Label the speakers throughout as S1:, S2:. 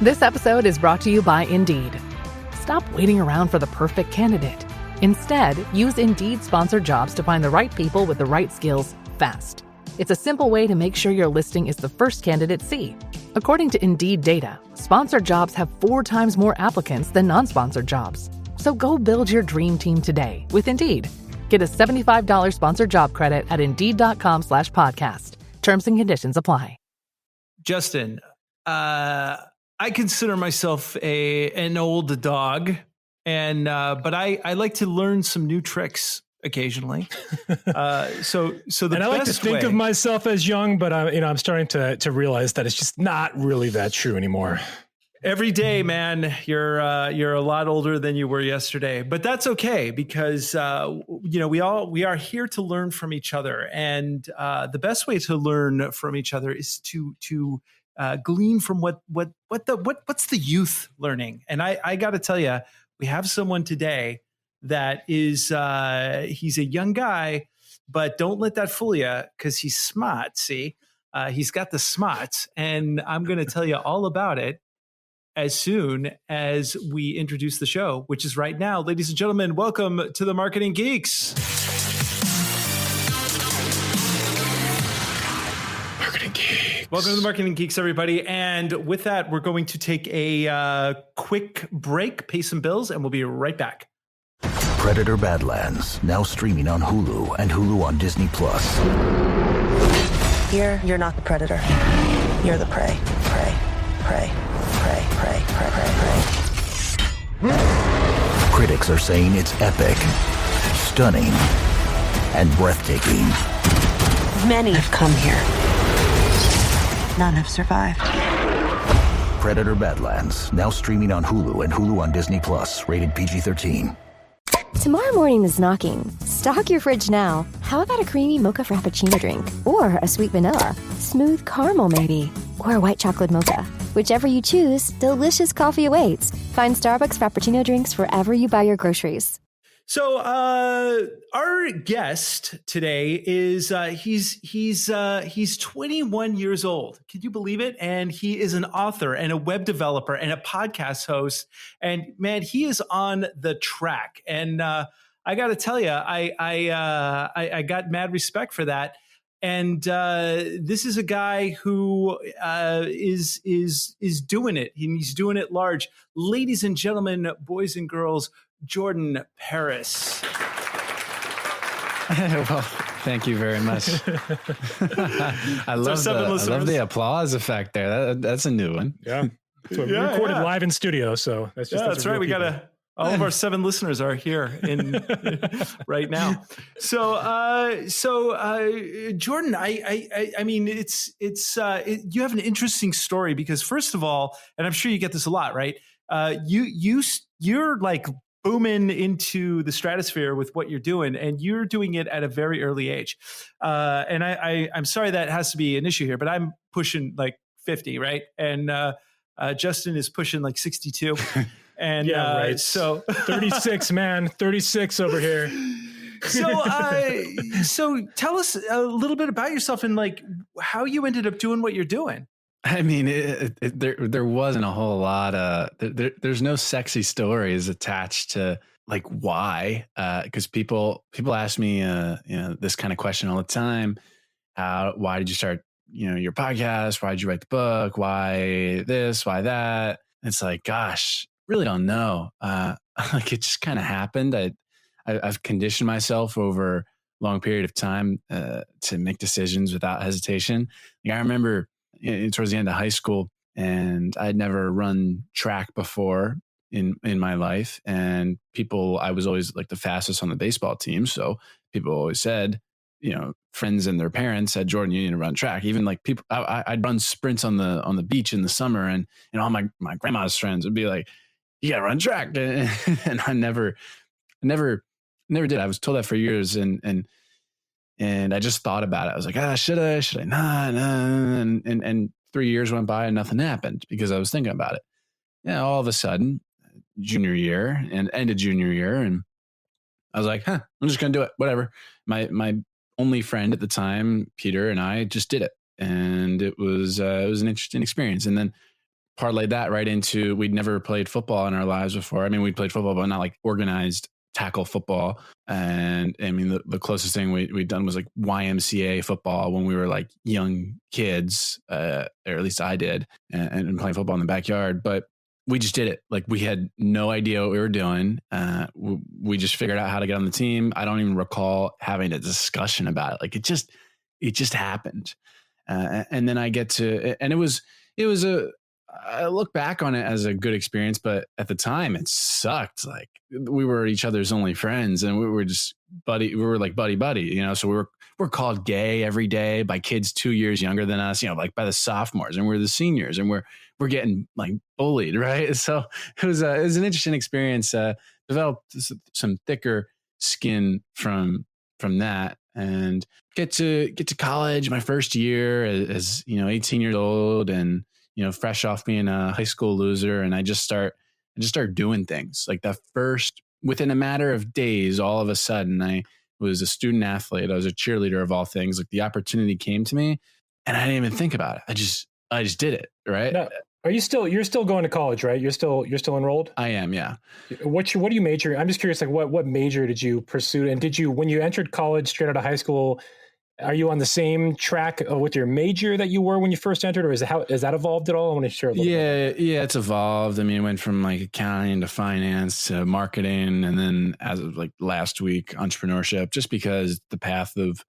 S1: This episode is brought to you by Indeed. Stop waiting around for the perfect candidate. Instead, use Indeed sponsored jobs to find the right people with the right skills fast. It's a simple way to make sure your listing is the first candidates see. According to Indeed data, sponsored jobs have 4 times more applicants than non-sponsored jobs. So go build your dream team today with Indeed. Get a $75 sponsored job credit at Indeed.com/podcast. Terms and conditions apply.
S2: Justin, I consider myself an old dog, and but I like to learn some new tricks occasionally. So the
S3: and I like to think of myself as young, but I'm starting to realize that it's just not really that true anymore.
S2: Every day, man, you're a lot older than you were yesterday, but that's okay because we are here to learn from each other, and the best way to learn from each other is to glean from what's the youth learning. And I got to tell you, we have someone today that is he's a young guy, but don't let that fool you because he's smart. See, he's got the smarts, and I'm going to tell you all about it as soon as we introduce the show, which is right now. Ladies and gentlemen, welcome to the Marketing Geeks.
S3: Marketing Geeks.
S2: Welcome to the Marketing Geeks, everybody. And with that, we're going to take a quick break, pay some bills, and we'll be right back.
S4: Predator Badlands, now streaming on Hulu and Hulu on Disney+.
S5: Here, you're not the predator. You're the prey. Prey. Prey. Prey. Prey. Prey. Prey. Prey.
S4: Critics are saying it's epic, stunning, and breathtaking.
S5: Many have come here. None have survived.
S4: Predator Badlands, now streaming on Hulu and Hulu on Disney+, rated PG-13.
S6: Tomorrow morning is knocking. Stock your fridge now. How about a creamy mocha frappuccino drink? Or a sweet vanilla? Smooth caramel maybe? Or a white chocolate mocha? Whichever you choose, delicious coffee awaits. Find Starbucks Frappuccino drinks wherever you buy your groceries.
S2: So our guest today is he's 21 years old. Can you believe it? And he is an author and a web developer and a podcast host. And man, he is on the track. And I got to tell you, I got mad respect for that. And this is a guy who is doing it. He's doing it large. Ladies and gentlemen, boys and girls, Jordan Paris.
S7: Well, thank you very much. I love the applause effect there. That's a new one.
S3: Yeah. So we recorded live in studio, so that's
S2: right. We got all of our 7 listeners are here in right now. So Jordan, I mean, you have an interesting story because first of all, and I'm sure you get this a lot, right? You're like booming into the stratosphere with what you're doing, and you're doing it at a very early age. And I'm sorry that has to be an issue here, but I'm pushing like 50, right? And Justin is pushing like 62. And
S3: yeah, right.
S2: So
S3: 36, man, 36 over here.
S2: So tell us a little bit about yourself and like how you ended up doing what you're doing.
S7: I mean, there wasn't a whole lot. There's no sexy stories attached to like why, because people ask me, this kind of question all the time. Why did you start, your podcast? Why did you write the book? Why this? Why that? It's like, gosh, really don't know. Like it just kind of happened. I've conditioned myself over a long period of time to make decisions without hesitation. Like I remember towards the end of high school, and I'd never run track before in my life. And I was always like the fastest on the baseball team. So people always said, friends and their parents said, Jordan, you need to run track. Even like people, I'd run sprints on the beach in the summer, and all my grandma's friends would be like, you gotta run track. And I never did. I was told that for years. And I just thought about it. I was like, should I not? And 3 years went by and nothing happened because I was thinking about it. Yeah. All of a sudden, junior year and end of junior year. And I was like, I'm just going to do it. Whatever. My only friend at the time, Peter, and I just did it. And it was an interesting experience. And then parlayed that right into, we'd never played football in our lives before. I mean, we played football, but not like organized tackle football. And I mean, the closest thing we'd done was like YMCA football when we were like young kids, or at least I did, and playing football in the backyard. But we just did it. Like, we had no idea what we were doing. We just figured out how to get on the team. I don't even recall having a discussion about it. Like, it just happened. And then I get to, and it was I look back on it as a good experience, but at the time it sucked. Like, we were each other's only friends, and we were just buddy. We were like buddy, you know. So we're called gay every day by kids 2 years younger than us, you know, like by the sophomores, and we're the seniors, and we're getting like bullied, right? So it was an interesting experience. Developed some thicker skin from that, and get to college my first year as you know, 18 years old, and you know, fresh off being a high school loser. And I just start doing things like within a matter of days, all of a sudden I was a student athlete. I was a cheerleader of all things. Like, the opportunity came to me and I didn't even think about it. I just did it. Right.
S3: Now, you're still going to college, right? You're still enrolled? I
S7: am. Yeah.
S3: What do you major? I'm just curious, like what major did you pursue? And when you entered college straight out of high school, are you on the same track with your major that you were when you first entered, or has that evolved at all? I want to share a little bit.
S7: Yeah, it's evolved. I mean, it went from like accounting to finance to marketing, and then as of like last week, entrepreneurship, just because the path of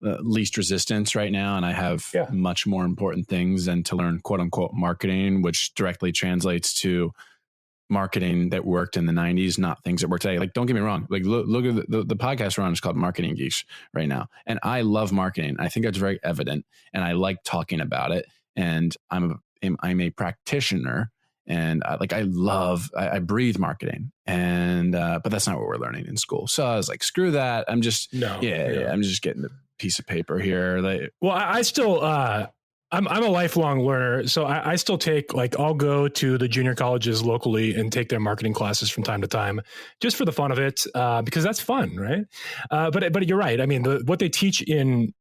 S7: least resistance right now. And I have much more important things than to learn quote unquote marketing, which directly translates to marketing that worked in the 90s, not things that work today. Like, don't get me wrong. Like, look at the podcast we're on is called Marketing Geeks right now. And I love marketing. I think that's very evident, and I like talking about it. And I'm a practitioner, and I breathe marketing, and, but that's not what we're learning in school. So I was like, screw that. I'm just, I'm just getting a piece of paper here.
S3: Well, I still, I'm a lifelong learner, so I still take, like, I'll go to the junior colleges locally and take their marketing classes from time to time, just for the fun of it, because that's fun, right? But you're right. I mean, what they teach in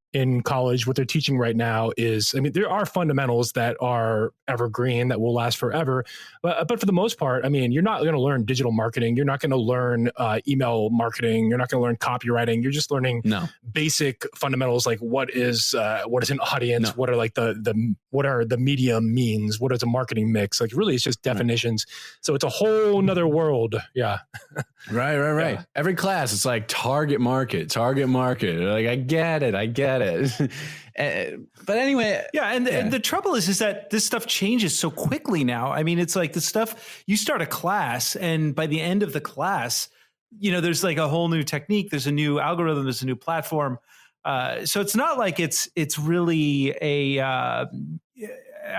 S3: college, what they're teaching right now is, I mean, there are fundamentals that are evergreen that will last forever. But for the most part, I mean, you're not going to learn digital marketing. You're not going to learn email marketing. You're not going to learn copywriting. You're just learning basic fundamentals, like what is an audience? What are like what are the medium means? What is a marketing mix? Like, really, it's just definitions. So it's a whole nother world. Yeah.
S7: Right. Yeah. Every class, it's like target market. Like, I get it. But anyway,
S2: and the trouble is that this stuff changes so quickly now. I mean, it's like the stuff, you start a class, and by the end of the class, you know, there's like a whole new technique, there's a new algorithm, there's a new platform. So it's not like it's really I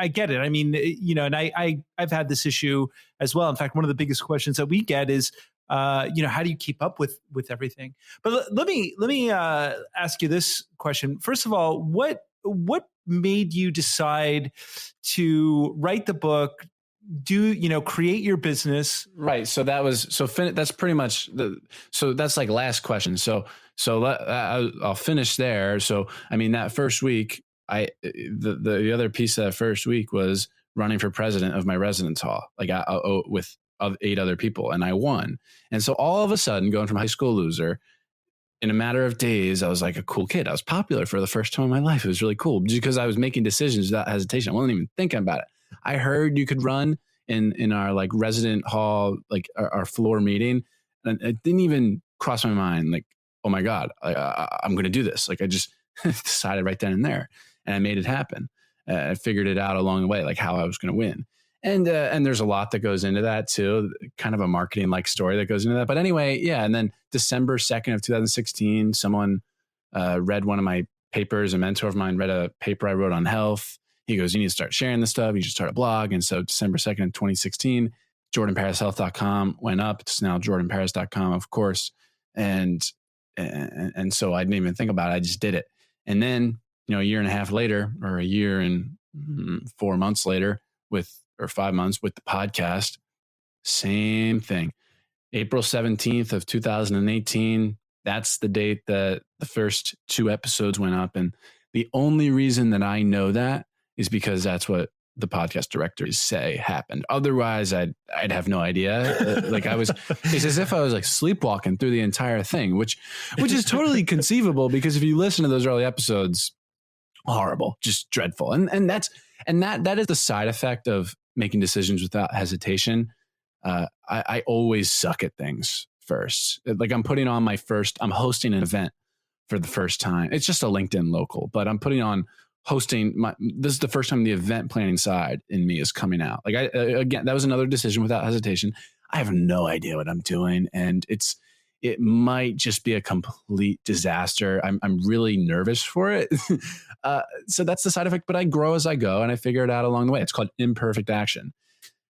S2: get it. I mean, you know, and I've had this issue as well. In fact, one of the biggest questions that we get is, you know, how do you keep up with everything? But let me ask you this question. First of all, what made you decide to write the book, create your business?
S7: Right. So that's pretty much so that's like last question. So I'll finish there. So, I mean, that first week, the other piece of that first week was running for president of my residence hall, like with 8 other people, and I won. And so all of a sudden, going from high school loser, in a matter of days, I was like a cool kid. I was popular for the first time in my life. It was really cool because I was making decisions without hesitation. I wasn't even thinking about it. I heard you could run in our like resident hall, like our floor meeting, and it didn't even cross my mind. Like, oh my God, I'm going to do this. Like, I just decided right then and there, and I made it happen. I figured it out along the way, like how I was going to win. And there's a lot that goes into that too, kind of a marketing like story that goes into that. But anyway, yeah. And then December 2nd of 2016, someone read one of my papers. A mentor of mine read a paper I wrote on health. He goes, you need to start sharing this stuff. You should start a blog. And so December 2nd of 2016, jordanparishealth.com went up. It's now jordanparis.com, of course. And so I didn't even think about it. I just did it. And then, you know, a year and a half later, or a year and 4 months later, or 5 months with the podcast, same thing. April 17th of 2018, that's the date that the first 2 episodes went up. And the only reason that I know that is because that's what the podcast directors say happened. Otherwise, I'd have no idea. It's as if I was like sleepwalking through the entire thing, which is totally conceivable, because if you listen to those early episodes, horrible, just dreadful. And that is the side effect of making decisions without hesitation. I always suck at things first. Like I'm hosting an event for the first time. It's just a LinkedIn local, but I'm hosting this is the first time the event planning side in me is coming out. Like again, that was another decision without hesitation. I have no idea what I'm doing, and it might just be a complete disaster. I'm really nervous for it. So that's the side effect, but I grow as I go, and I figure it out along the way. It's called imperfect action.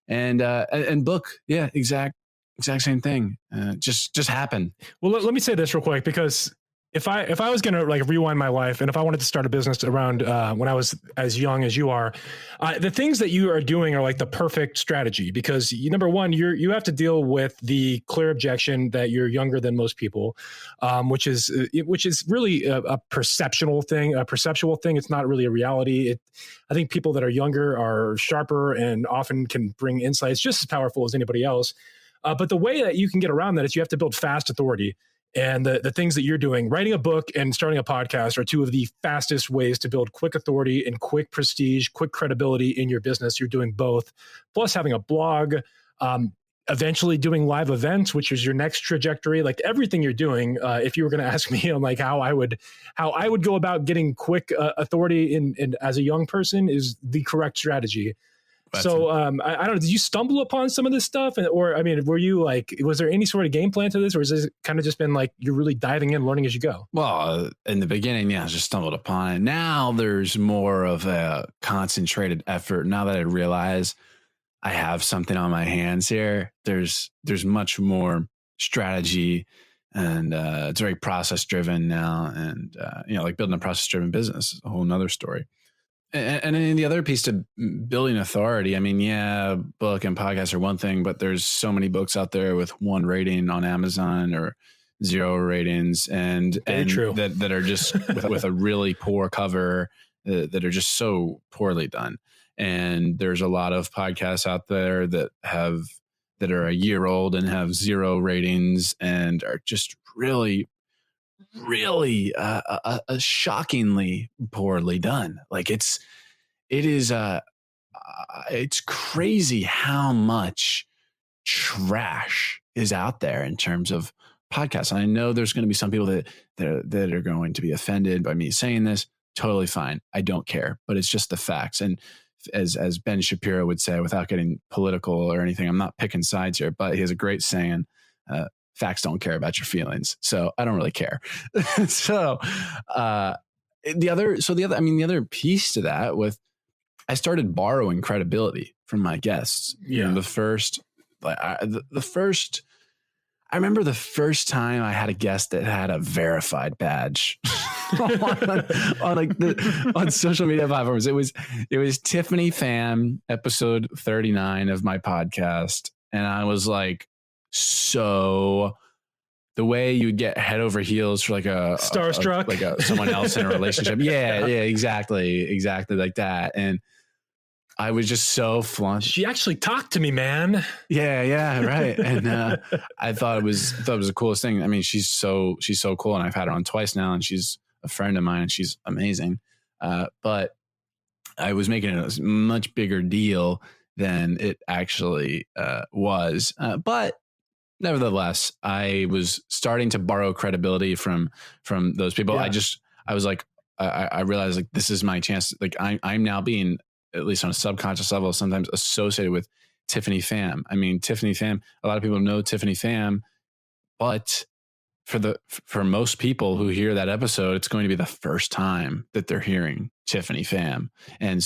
S7: And book, yeah, exact same thing. Just happen.
S3: Well, let me say this real quick, because if I was going to like rewind my life, and if I wanted to start a business around when I was as young as you are, the things that you are doing are like the perfect strategy, because number one, you have to deal with the clear objection that you're younger than most people, which is really a perceptual thing. It's not really a reality. I think people that are younger are sharper and often can bring insights just as powerful as anybody else. But the way that you can get around that is you have to build fast authority. And the things that you're doing, writing a book and starting a podcast, are two of the fastest ways to build quick authority and quick prestige, quick credibility in your business. You're doing both, plus having a blog, eventually doing live events, which is your next trajectory. Like everything you're doing, if you were going to ask me on like how I would go about getting quick authority in as a young person, is the correct strategy. So I don't know, did you stumble upon some of this stuff? Or were you like, was there any sort of game plan to this? Or is this kind of just been like, you're really diving in, learning as you go?
S7: Well, in the beginning, yeah, I just stumbled upon it. Now there's more of a concentrated effort. Now that I realize I have something on my hands here, there's much more strategy, and it's very process driven now. And, like building a process driven business is a whole nother story. And then the other piece to building authority, book and podcast are one thing, but there's so many books out there with 1 rating on Amazon or 0 ratings, and
S3: true.
S7: that are just with a really poor cover, that are just so poorly done. And there's a lot of podcasts out there that are a year old and have 0 ratings and are just really shockingly poorly done. Like it's crazy how much trash is out there in terms of podcasts. And I know there's going to be some people that are going to be offended by me saying this. Totally fine. I don't care, but it's just the facts. And as Ben Shapiro would say, without getting political or anything, I'm not picking sides here, but he has a great saying, facts don't care about your feelings. So I don't really care. So the other piece to that I started borrowing credibility from my guests.
S3: Yeah.
S7: I remember the first time I had a guest that had a verified badge on social media platforms. It was Tiffany Pham, episode 39 of my podcast. And I was like, so the way you would get head over heels for like a
S3: starstruck,
S7: someone else in a relationship. Yeah, exactly like that. And I was just so flunked.
S3: She actually talked to me, man.
S7: Yeah, right. And I thought it was the coolest thing. I mean, she's so cool, and I've had her on twice now, and she's a friend of mine, and she's amazing. But I was making it a much bigger deal than it actually was. But nevertheless, I was starting to borrow credibility from those people. Yeah. I was like, I realized like this is my chance. Like I'm now being, at least on a subconscious level, sometimes associated with Tiffany Pham. I mean, Tiffany Pham, a lot of people know Tiffany Pham, but for most people who hear that episode, it's going to be the first time that they're hearing Tiffany Pham. And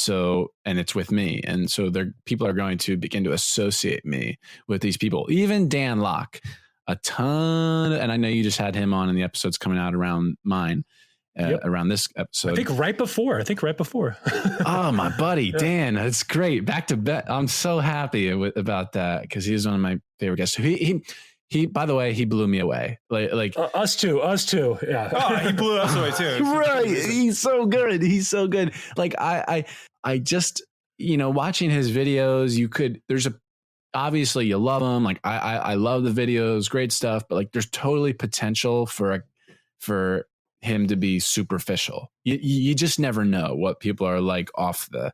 S7: it's with me. And so people are going to begin to associate me with these people. Even Dan Locke, a ton. And I know you just had him on in the episodes coming out around mine. Around this episode.
S3: I think right before.
S7: Oh, my buddy, Dan. That's great. Back to back. I'm so happy about that, because he's one of my favorite guests. He, by the way, he blew me away. Like
S3: us too. Yeah.
S2: Oh, he blew us away too.
S7: Right. He's so good. Like I just watching his videos, obviously you love him. Like I love the videos, great stuff, but like there's totally potential for him to be superficial. You just never know what people are like off the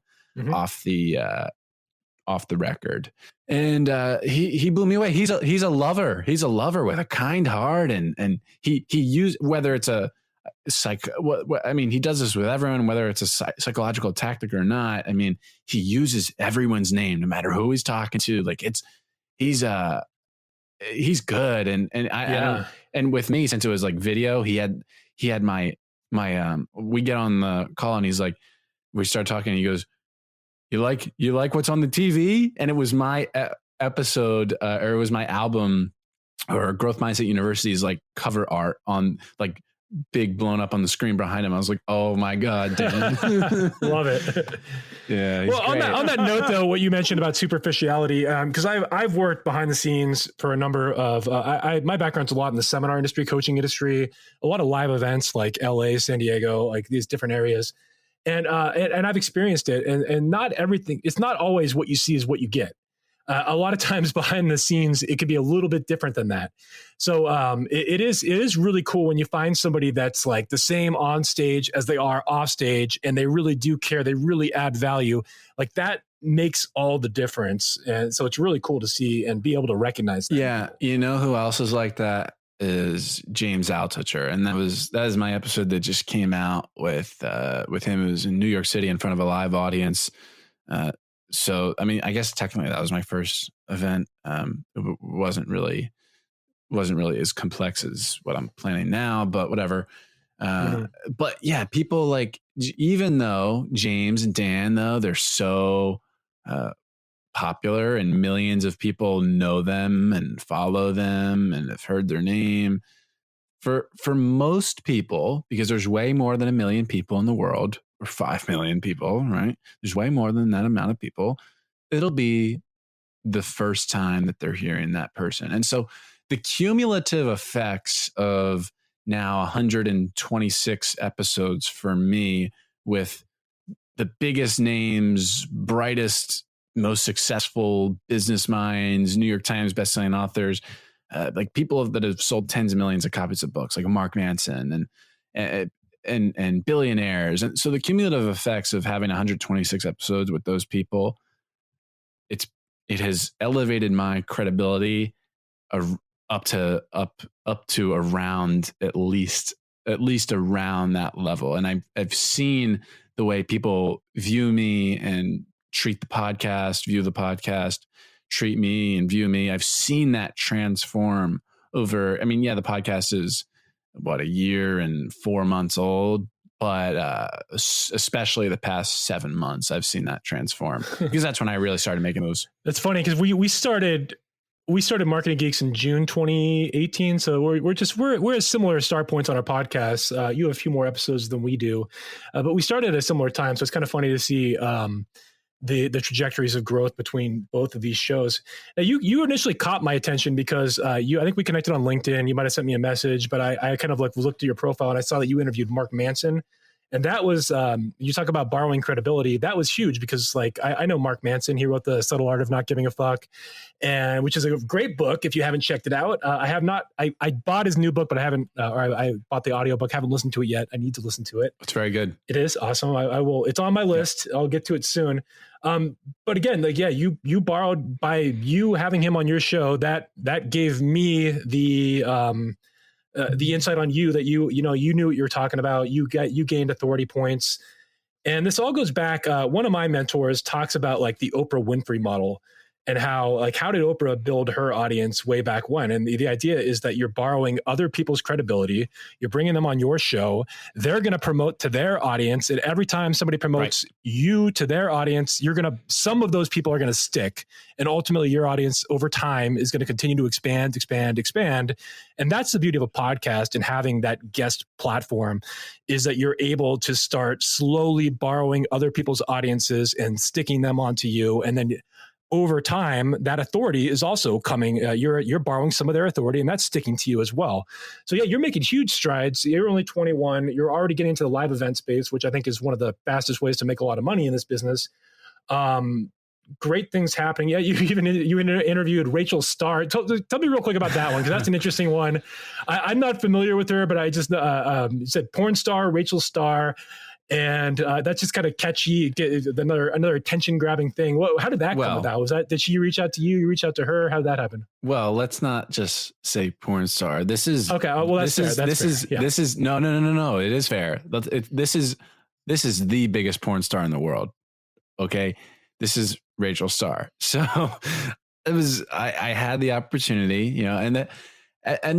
S7: record. And he blew me away. He's a lover. He's a lover with a kind heart, and he used, whether it's a he does this with everyone, whether it's a psychological tactic or not. I mean, he uses everyone's name, no matter who he's talking to. Like he's good. And with me, since it was like video, he had my we get on the call and he's like, we start talking and he goes, you like what's on the TV? And it was my episode, or it was my album, or Growth Mindset University's like cover art on like big blown up on the screen behind him. I was like, oh my God, Dan.
S3: Love it.
S7: Yeah.
S3: Well, on that note though, what you mentioned about superficiality, because I've worked behind the snes for a number of, my background's a lot in the seminar industry, coaching industry, a lot of live events like LA, San Diego, like these different areas. And I've experienced it, and not everything, it's not always what you see is what you get. A lot of times behind the scenes, it could be a little bit different than that. So it is really cool when you find somebody that's like the same on stage as they are off stage, and they really do care. They really add value. Like that makes all the difference. And so it's really cool to see and be able to recognize that.
S7: Yeah. You know who else is like that is James Altucher. And that is my episode that just came out with him. It was in New York City in front of a live audience. So, I mean, I guess technically that was my first event. It wasn't really as complex as what I'm planning now, but whatever. But yeah, people like, even though James and Dan, though, they're so popular and millions of people know them and follow them and have heard their name, for most people, because there's way more than 1 million people in the world, or 5 million people, right? There's way more than that amount of people. It'll be the first time that they're hearing that person. And so the cumulative effects of now 126 episodes for me, with the biggest names, brightest, most successful business minds, New York Times bestselling authors, like people that have sold tens of millions of copies of books, like Mark Manson and billionaires. And so the cumulative effects of having 126 episodes with those people, it has elevated my credibility up to around at least around that level. And I've seen the way people view me and treat the podcast, view the podcast, treat me and view me. I've seen that transform over. I mean, yeah, the podcast is what, 1 year and 4 months old, but especially the past 7 months, I've seen that transform, because that's when I really started making those.
S3: That's funny, because we started Marketing Geeks in June 2018. So we're at similar start points on our podcast. You have a few more episodes than we do, but we started at a similar time. So it's kind of funny to see the trajectories of growth between both of these shows. Now, you initially caught my attention because I think we connected on LinkedIn. You might have sent me a message, but I kind of like looked at your profile and I saw that you interviewed Mark Manson. And that was, you talk about borrowing credibility. That was huge because like, I know Mark Manson. He wrote The Subtle Art of Not Giving a Fuck, and which is a great book. If you haven't checked it out, I have not, I bought his new book, but I haven't, I bought the audiobook. Haven't listened to it yet. I need to listen to it.
S7: It's very good.
S3: It is awesome. I will, it's on my list. Yeah. I'll get to it soon. But again, like, yeah, you borrowed by you having him on your show. That gave me the insight on you that you knew what you were talking about. You gained authority points, and this all goes back. One of my mentors talks about like the Oprah Winfrey model and how did Oprah build her audience way back when? And the idea is that you're borrowing other people's credibility. You're bringing them on your show. They're going to promote to their audience. And every time somebody promotes you to their audience, some of those people are going to stick. And ultimately your audience over time is going to continue to expand. And that's the beauty of a podcast and having that guest platform, is that you're able to start slowly borrowing other people's audiences and sticking them onto you. And then over time, that authority is also coming. You're borrowing some of their authority, and that's sticking to you as well. So yeah, you're making huge strides. You're only 21. You're already getting into the live event space, which I think is one of the fastest ways to make a lot of money in this business. Great things happening. Yeah, you interviewed Rachel Starr. Tell me real quick about that one, because that's an interesting one. I'm not familiar with her, but I just said porn star Rachel Starr, and that's just kind of catchy. Another attention grabbing thing. How did that come about? Did she reach out to you? You reach out to her? How did that happen?
S7: Well, let's not just say porn star. This is
S3: okay. Well, that's fair. This is
S7: no. It is fair. This is the biggest porn star in the world. Okay, this is Rachel Starr. So it was. I had the opportunity, and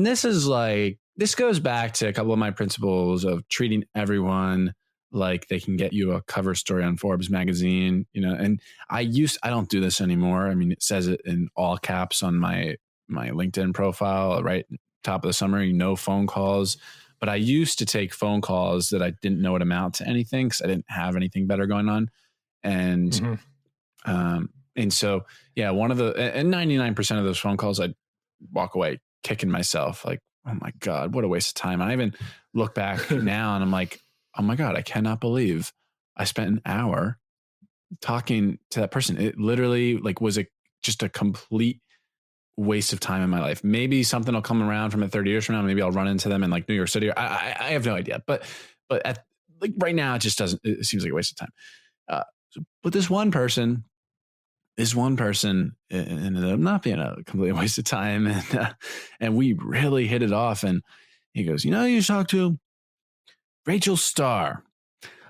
S7: this goes back to a couple of my principles of treating everyone like they can get you a cover story on Forbes magazine, and I don't do this anymore. I mean, it says it in all caps on my LinkedIn profile, right? Top of the summary, no phone calls. But I used to take phone calls that I didn't know would amount to anything because I didn't have anything better going on. And, and so, yeah, and 99% of those phone calls, I'd walk away kicking myself like, oh my God, what a waste of time. And I even look back now and I'm like, oh my God, I cannot believe I spent an hour talking to that person. It literally was just a complete waste of time in my life. Maybe something will come around from 30 years from now. Maybe I'll run into them in New York City. I have no idea. But at right now, it just doesn't. It seems like a waste of time. But this one person ended up not being a complete waste of time, and we really hit it off. And he goes, you should talk to Rachel Starr.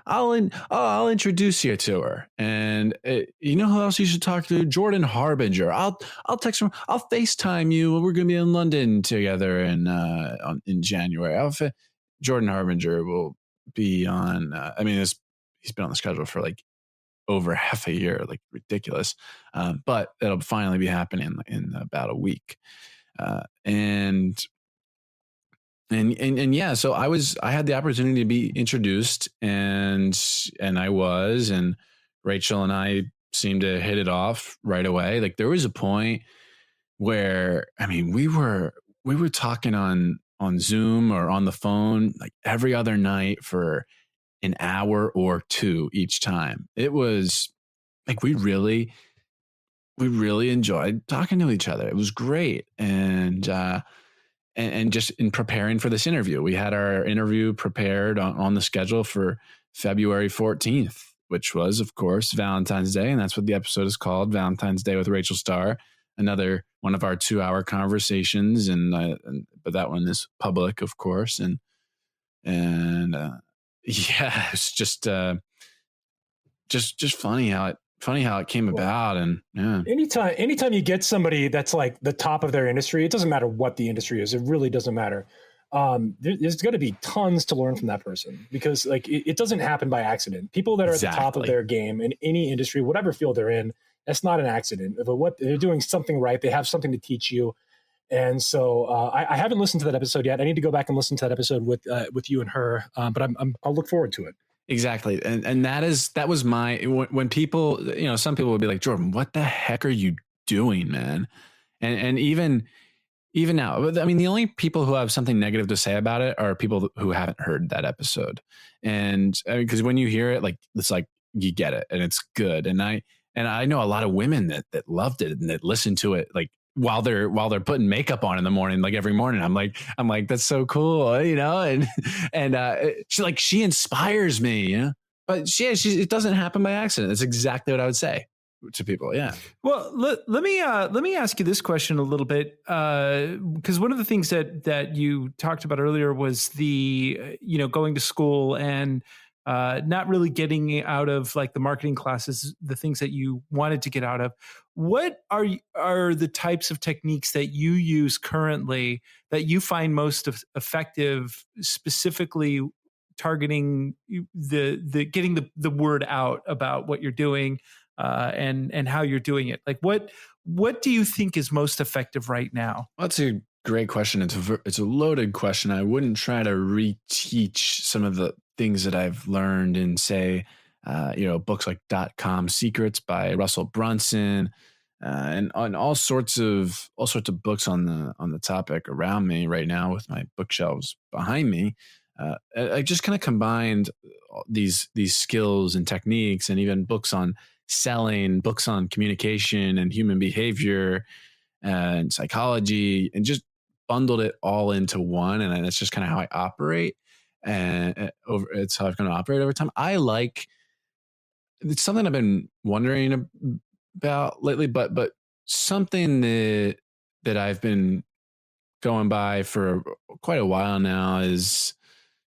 S7: I'll introduce you to her. And who else you should talk to? Jordan Harbinger. I'll text him. I'll FaceTime you. We're going to be in London together in January. Jordan Harbinger will be on. He's been on the schedule for over half a year, ridiculous. But it'll finally be happening in about a week. And yeah, so I had the opportunity to be introduced, and Rachel and I seemed to hit it off right away. There was a point where, we were talking on Zoom or on the phone every other night for an hour or two each time. It was we really enjoyed talking to each other. It was great. And just in preparing for this interview, we had our interview prepared on the schedule for February 14th, which was, of course, Valentine's Day. And that's what the episode is called, Valentine's Day with Rachel Starr. Another one of our 2-hour conversations. But that one is public, of course. And yeah, it's just funny how it came about. And yeah,
S3: anytime you get somebody that's the top of their industry, it doesn't matter what the industry is. It really doesn't matter. There's going to be tons to learn from that person, because it doesn't happen by accident. People that are at the top of their game in any industry, whatever field they're in, that's not an accident. But they're doing something right. They have something to teach you. And so I haven't listened to that episode yet. I need to go back and listen to that episode with you and her. But I'll look forward to it.
S7: Exactly. And that was when people, some people would be like, Jordan, what the heck are you doing, man? And even now, the only people who have something negative to say about it are people who haven't heard that episode. And because when you hear it, it's you get it and it's good. And I know a lot of women that loved it and that listened to it, while they're putting makeup on in the morning, every morning. I'm like, that's so cool, and she inspires me, but it doesn't happen by accident. That's exactly what I would say to people. Yeah.
S2: Well, let me ask you this question a little bit, because one of the things that you talked about earlier was the going to school and not really getting out of the marketing classes, the things that you wanted to get out of. What are the types of techniques that you use currently that you find most effective, specifically targeting the getting the word out about what you're doing and how you're doing it? What do you think is most effective right now?
S7: That's a great question. It's a loaded question. I wouldn't try to reteach some of the things that I've learned in, say, books like .com Secrets by Russell Brunson, and on all sorts of books on the topic around me right now with my bookshelves behind me. I just kind of combined these skills and techniques, and even books on selling books on communication and human behavior and psychology, and just bundled it all into one. And that's just kind of how I operate. And it's how I've kind of operated over time. It's something I've been wondering about lately, but something that I've been going by for quite a while now is,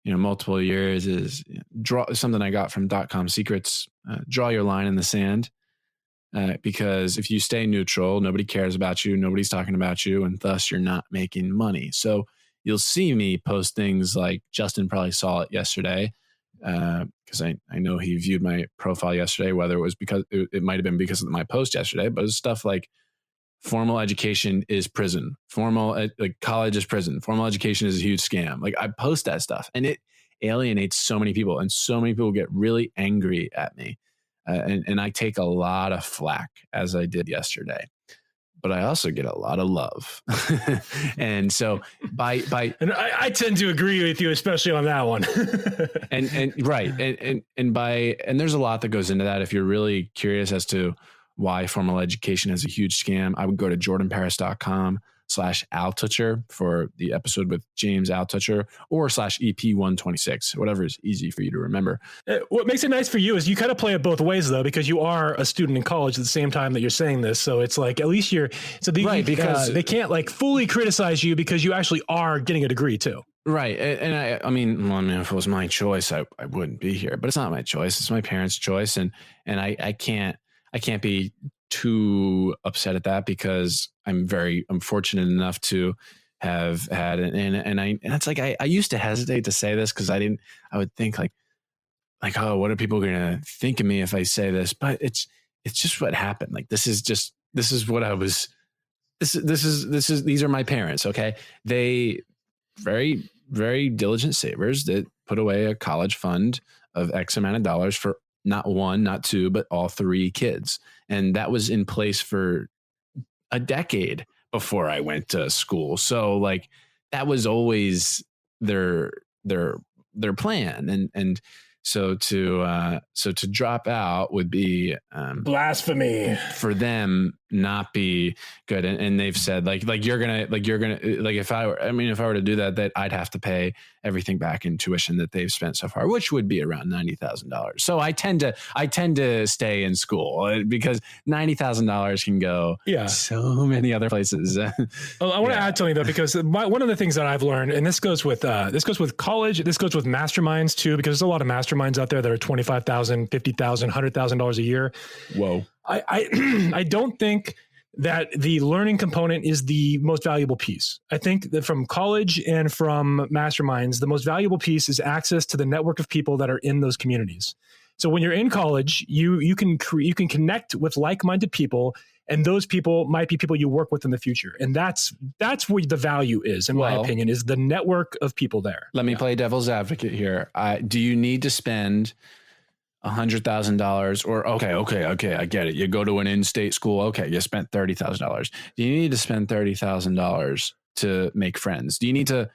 S7: multiple years, is draw something I got from .com Secrets. Draw your line in the sand, because if you stay neutral, nobody cares about you, nobody's talking about you, and thus you're not making money. So you'll see me post things like, Justin probably saw it yesterday, because I know he viewed my profile yesterday, whether it was because it might have been because of my post yesterday, but it's stuff like formal education is prison, like college is prison, formal education is a huge scam. Like, I post that stuff and it alienates so many people, and so many people get really angry at me. And I take a lot of flack, as I did yesterday, but I also get a lot of love. And so and
S3: I tend to agree with you, especially on that one.
S7: and there's a lot that goes into that. If you're really curious as to why formal education is a huge scam, I would go to jordanparis.com/Altoucher for the episode with James Altoucher, or /EP126, whatever is easy for you to remember.
S3: What makes it nice for you is you kind of play it both ways, though, because you are a student in college at the same time that you're saying this. So it's like, at least because they can't like fully criticize you, because you actually are getting a degree too.
S7: Right. And I mean, if it was my choice, I wouldn't be here, but it's not my choice. It's my parents' choice. And I can't be too upset at that, because I'm fortunate enough to have had, and it's like, I used to hesitate to say this, because I would think like, oh, what are people going to think of me if I say this? But it's just what happened. Like, these are my parents. Okay. They very, very diligent savers that put away a college fund of X amount of dollars for not one, not two, but all three kids. And that was in place for a decade before I went to school. So like, that was always their plan. And so to drop out would be
S3: blasphemy
S7: for them, not be good. And they've said like if I were to do that I'd have to pay everything back in tuition that they've spent so far, which would be around $90,000. So I tend to stay in school, because $90,000 can go so many other places.
S3: Well, I want to add something though, because one of the things that I've learned, and this goes with college, this goes with masterminds too, because there's a lot of masterminds out there that are $25,000, $50,000, $100,000 a year.
S7: Whoa.
S3: I don't think that the learning component is the most valuable piece. I think that from college and from masterminds, the most valuable piece is access to the network of people that are in those communities. So when you're in college, you can connect with like-minded people, and those people might be people you work with in the future. And that's where the value is, in my opinion, is the network of people there.
S7: Let me play devil's advocate here. Do you need to spend $100,000 or okay, I get it. You go to an in-state school. Okay. You spent $30,000. Do you need to spend $30,000 to make friends? Do you need to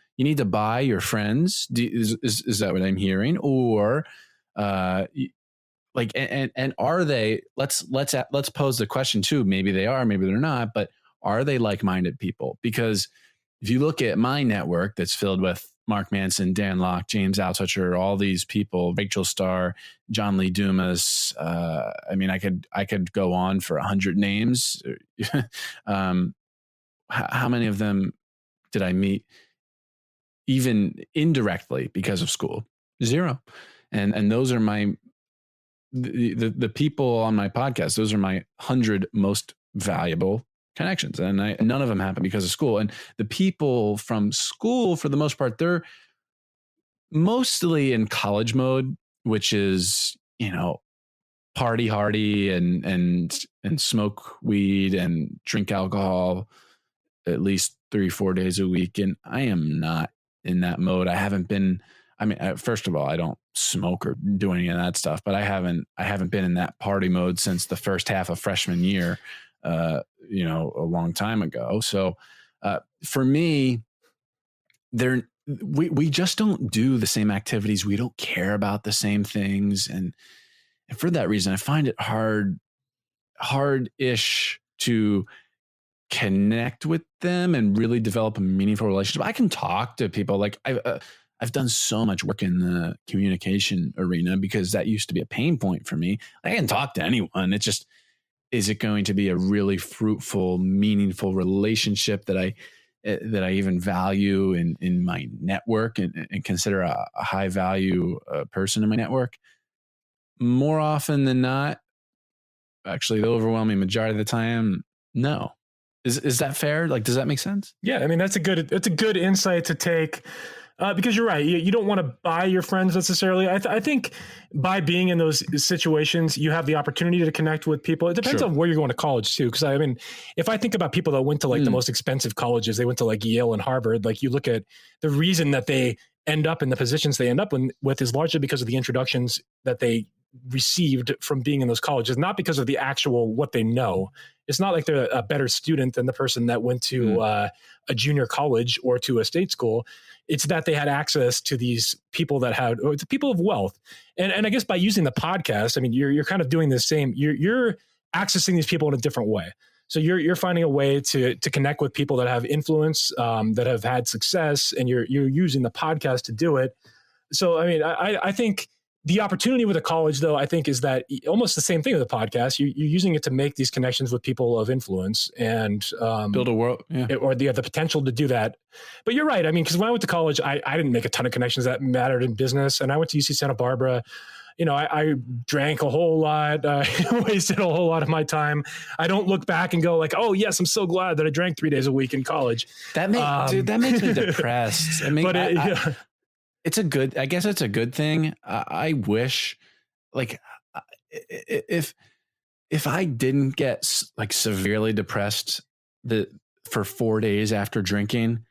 S7: buy your friends? Is that what I'm hearing? Or, are they, let's pose the question too. Maybe they are, maybe they're not, but are they like-minded people? Because if you look at my network that's filled with Mark Manson, Dan Locke, James Altoucher, all these people, Rachel Starr, John Lee Dumas. I could go on for 100 names. How many of them did I meet even indirectly because of school? Zero. And those are the people on my podcast. Those are my 100 most valuable connections, and none of them happen because of school. And the people from school, for the most part, they're mostly in college mode, which is, party hardy and smoke weed and drink alcohol at least 3-4 days a week. And I am not in that mode. I haven't been. First of all, I don't smoke or do any of that stuff, but I haven't been in that party mode since the first half of freshman year. A long time ago. So for me, we just don't do the same activities. We don't care about the same things. And for that reason, I find it hard hard-ish to connect with them and really develop a meaningful relationship. I can talk to people. Like I've done so much work in the communication arena because that used to be a pain point for me. I can talk to anyone. It's just, is it going to be a really fruitful, meaningful relationship that I even value in my network and consider a high value person in my network? More often than not, actually the overwhelming majority of the time, no. Is that fair? Like, does that make sense?
S3: Yeah, I mean, that's a good insight to take. Because you're right. You don't want to buy your friends necessarily. I think by being in those situations, you have the opportunity to connect with people. It depends on where you're going to college too. Because I mean, if I think about people that went to like the most expensive colleges, they went to like Yale and Harvard. Like you look at the reason that they end up in the positions they end up with is largely because of the introductions that they received from being in those colleges, not because of the actual what they know. It's not like they're a better student than the person that went to a junior college or to a state school. It's that they had access to these people that had, or the people of wealth. And I guess by using the podcast, I mean, you're kind of doing the same. You're accessing these people in a different way. So you're finding a way to connect with people that have influence, that have had success, and you're using the podcast to do it. So, I mean, I think the opportunity with a college, though, I think is that almost the same thing with a podcast. You're using it to make these connections with people of influence and
S7: build a world,
S3: or the potential to do that. But you're right. I mean, because when I went to college, I didn't make a ton of connections that mattered in business. And I went to UC Santa Barbara. You know, I drank a whole lot, wasted a whole lot of my time. I don't look back and go like, oh, yes, I'm so glad that I drank 3 days a week in college.
S7: That makes me depressed. I mean, it's a good, I guess it's a good thing. I wish, like, if I didn't get like severely depressed for 4 days after drinking,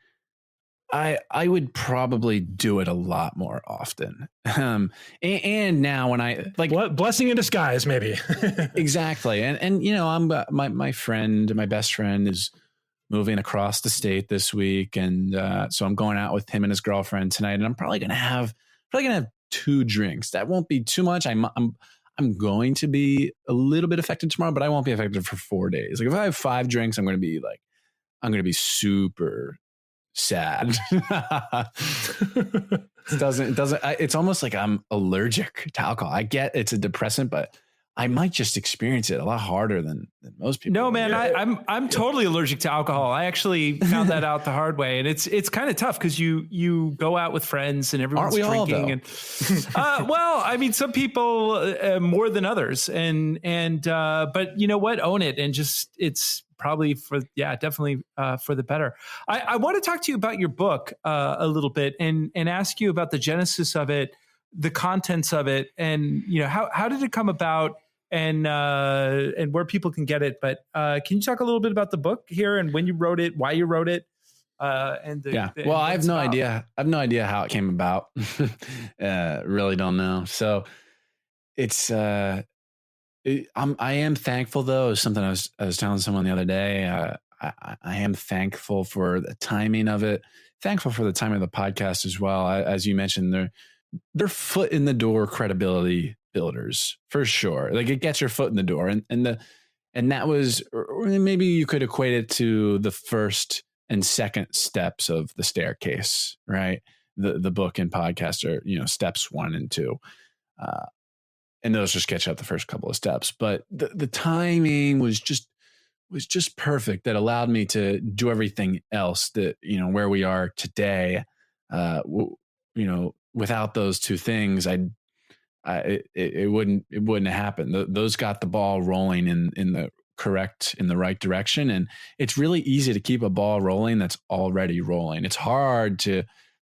S7: I would probably do it a lot more often. And now when I like
S3: blessing in disguise, maybe.
S7: Exactly. And you know, I'm my best friend is moving across the state this week. And so I'm going out with him and his girlfriend tonight, and I'm probably going to have 2 drinks. That won't be too much. I'm going to be a little bit affected tomorrow, but I won't be affected for 4 days. Like if I have 5 drinks, I'm going to be super sad. It's almost like I'm allergic to alcohol. I get it's a depressant, but I might just experience it a lot harder than most people.
S2: No, man, I'm totally allergic to alcohol. I actually found that out the hard way, and it's kind of tough because you go out with friends and everyone's drinking. And well, I mean, some people more than others, but you know what? Own it, and just it's probably definitely for the better. I want to talk to you about your book a little bit and ask you about the genesis of it, the contents of it, and you know how did it come about, and where people can get it. But can you talk a little bit about the book here and when you wrote it, why you wrote it? I have no idea. I have no idea how it came about. Really don't know. So it's I am thankful though. Something I was telling someone the other day. I am thankful for the timing of it. Thankful for the timing of the podcast as well. As you mentioned, they're foot in the door credibility builders for sure. Like it gets your foot in the door, and that was, or maybe you could equate it to the first and second steps of the staircase, right? The book and podcast are, you know, steps 1 and 2, and those just catch up the first couple of steps. But the timing was just perfect. That allowed me to do everything else that, you know, where we are today. You know, without those 2 things, it wouldn't happen. Those got the ball rolling in the right direction. And it's really easy to keep a ball rolling that's already rolling. It's hard to,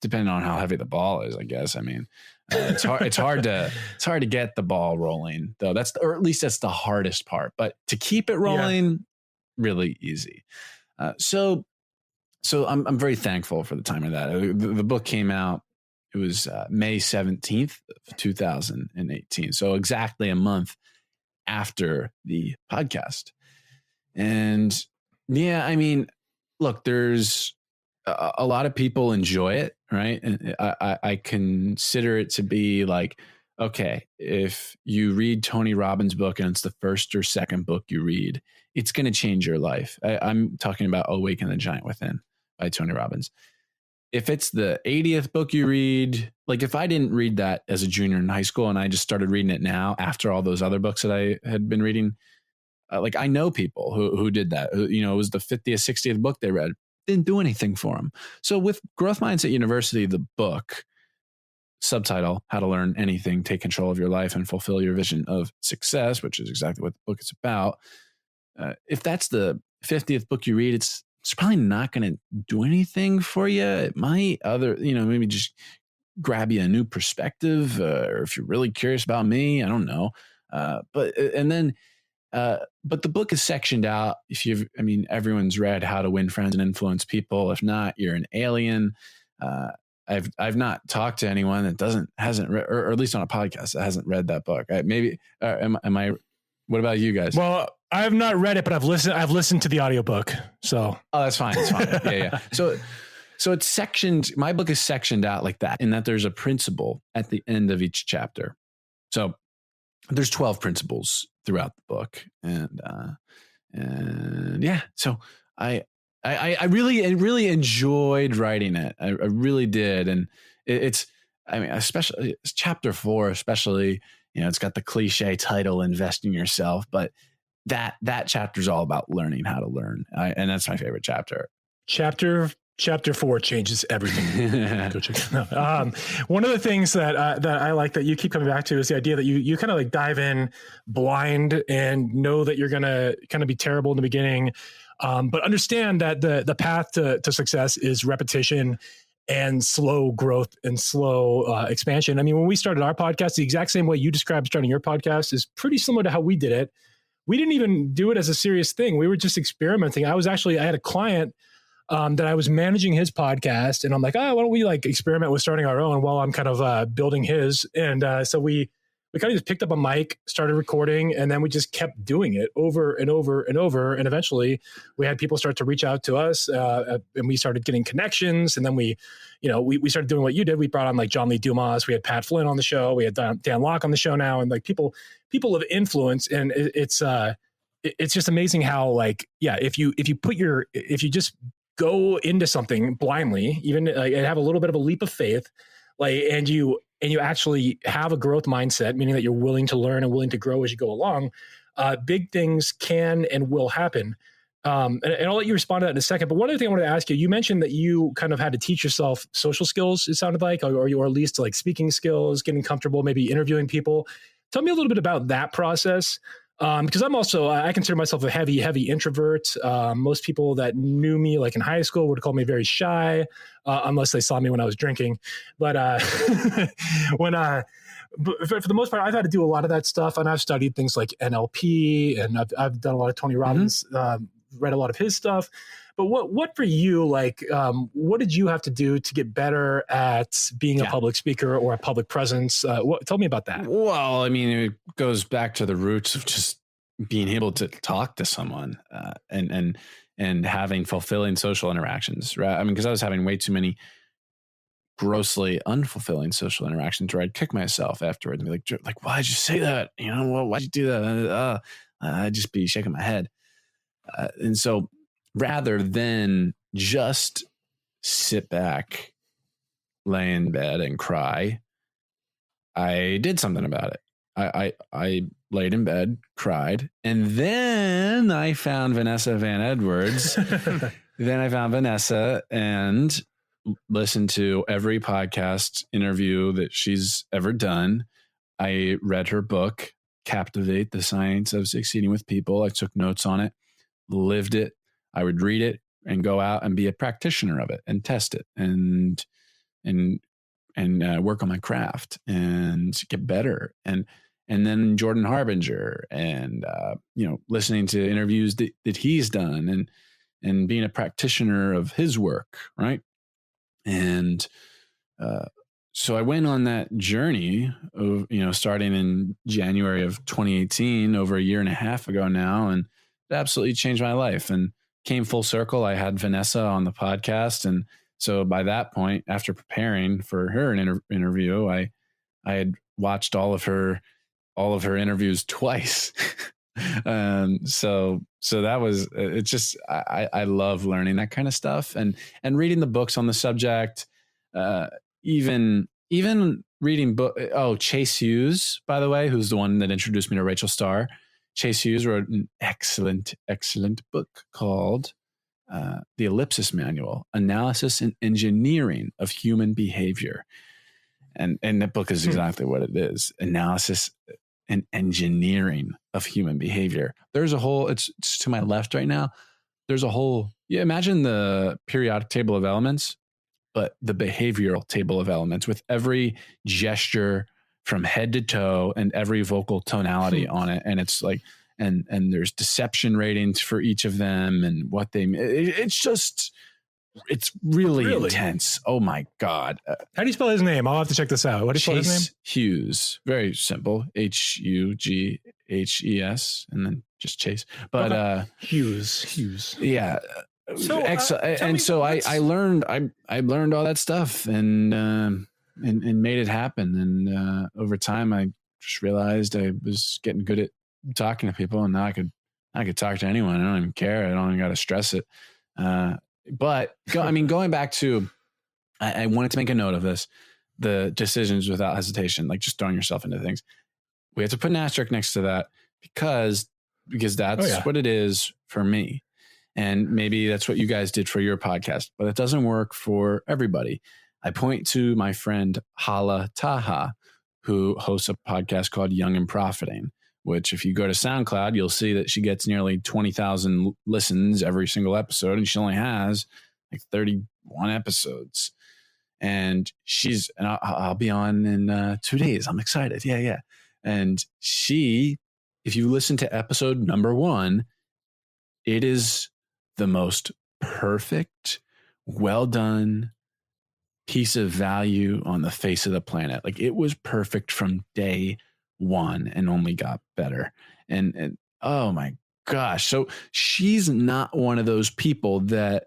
S2: depending on how heavy the ball is, I guess. I mean, it's hard to get the ball rolling though. Or at least that's the hardest part, but to keep it rolling, really easy. So I'm very thankful for the time of that. The book came out, it was May 17th of 2018. So exactly a month after the podcast. And yeah, I mean, look, there's a lot of people enjoy it, right? And I consider it to be like
S7: okay, if you read Tony Robbins' book and it's the first or second book you read, it's going to change your life. I'm talking about Awaken the Giant Within by Tony Robbins. If it's the 80th book you read, like if I didn't read that as a junior in high school and I just started reading it now after all those other books that I had been reading, like I know people who did that. You know, it was the 50th, 60th book they read. Didn't do anything for them. So with Growth Mindset University, the book, subtitle, How to Learn Anything, Take Control of Your Life and Fulfill Your Vision of Success, which is exactly what the book is about. If that's the 50th book you read, it's probably not going to do anything for you. It might maybe just grab you a new perspective, or if you're really curious about me, I don't know. But the book is sectioned out. Everyone's read How to Win Friends and Influence People. If not, you're an alien. I've not talked to anyone that hasn't read, or at least on a podcast that hasn't read that book. Am I? What about you guys?
S3: Well, I have not read it, but I've listened to the audiobook. So
S7: that's fine. It's fine. Yeah. So it's sectioned. My book is sectioned out like that, in that there's a principle at the end of each chapter. So there's 12 principles throughout the book, and yeah. So I really enjoyed writing it. I really did, and especially chapter 4, especially. It's got the cliche title, Invest in Yourself, but that chapter is all about learning how to learn. And that's my favorite chapter.
S3: Chapter 4 changes everything. Go check it out. One of the things that I like that you keep coming back to is the idea that you kind of like dive in blind and know that you're going to kind of be terrible in the beginning. But understand that the path to success is repetition and slow growth and slow expansion. I mean, when we started our podcast, the exact same way you described starting your podcast is pretty similar to how we did it. We didn't even do it as a serious thing. We were just experimenting. I had a client that I was managing his podcast, and I'm like, why don't we like experiment with starting our own while I'm kind of building his. And so we kind of just picked up a mic, started recording, and then we just kept doing it over and over and over. And eventually we had people start to reach out to us, and we started getting connections. And then we started doing what you did. We brought on like John Lee Dumas. We had Pat Flynn on the show. We had Dan Locke on the show now. And like people of influence. And it's just amazing how like, yeah, if you just go into something blindly, even like, and have a little bit of a leap of faith, like, and you actually have a growth mindset, meaning that you're willing to learn and willing to grow as you go along, big things can and will happen. And I'll let you respond to that in a second. But one other thing I wanted to ask you, you mentioned that you kind of had to teach yourself social skills, it sounded like, or at least like speaking skills, getting comfortable, maybe interviewing people. Tell me a little bit about that process. Because I consider myself a heavy heavy introvert. Most people that knew me like in high school would call me very shy, unless they saw me when I was drinking. But for the most part, I've had to do a lot of that stuff, and I've studied things like NLP, and I've done a lot of Tony Robbins, read a lot of his stuff. But what for you, like, what did you have to do to get better at being a public speaker or a public presence? Tell me about that.
S7: Well, I mean, it goes back to the roots of just being able to talk to someone and having fulfilling social interactions, right? I mean, because I was having way too many grossly unfulfilling social interactions where I'd kick myself afterwards and be like, why'd you say that? Why'd you do that? I'd just be shaking my head. And so rather than just sit back, lay in bed and cry, I did something about it. I laid in bed, cried, and then I found Vanessa Van Edwards. Then I found Vanessa and listened to every podcast interview that she's ever done. I read her book, Captivate: The Science of Succeeding with People. I took notes on it, lived it. I would read it and go out and be a practitioner of it and test it and work on my craft and get better. And then Jordan Harbinger and, listening to interviews that he's done and being a practitioner of his work. Right. And, so I went on that journey of, starting in January of 2018, over a year and a half ago now, and it absolutely changed my life and came full circle. I had Vanessa on the podcast. And so by that point, after preparing for her interview, had watched all of her interviews twice. So that was, it's just, I love learning that kind of stuff and reading the books on the subject. Even reading book. Oh, Chase Hughes, by the way, who's the one that introduced me to Rachel Starr. Chase Hughes wrote an excellent book called The Ellipsis Manual, Analysis and Engineering of Human Behavior. And that book is exactly what it is. Analysis and engineering of human behavior. There's a whole, it's to my left right now. There's a whole, imagine the periodic table of elements, but the behavioral table of elements with every gesture from head to toe and every vocal tonality on it. And it's like, and there's deception ratings for each of them and what they, it's really intense. Oh my God.
S3: How do you spell his name? I'll have to check this out. What do you spell his name?
S7: Hughes. Very simple. Hughes, and then just Chase. But
S3: Hughes.
S7: Yeah. So I learned all that stuff and made it happen. And over time, I just realized I was getting good at talking to people, and now I could talk to anyone. I don't even care. I don't even got to stress it. But going back to, I wanted to make a note of this, the decisions without hesitation, like just throwing yourself into things. We have to put an asterisk next to that because that's what it is for me. And maybe that's what you guys did for your podcast, but it doesn't work for everybody. I point to my friend Hala Taha, who hosts a podcast called Young and Profiting, which if you go to SoundCloud, you'll see that she gets nearly 20,000 listens every single episode. And she only has like 31 episodes. And I'll be on in 2 days. I'm excited. Yeah. And if you listen to episode number 1, it is the most perfect, well done piece of value on the face of the planet. Like it was perfect from day one and only got better. And oh my gosh. So she's not one of those people that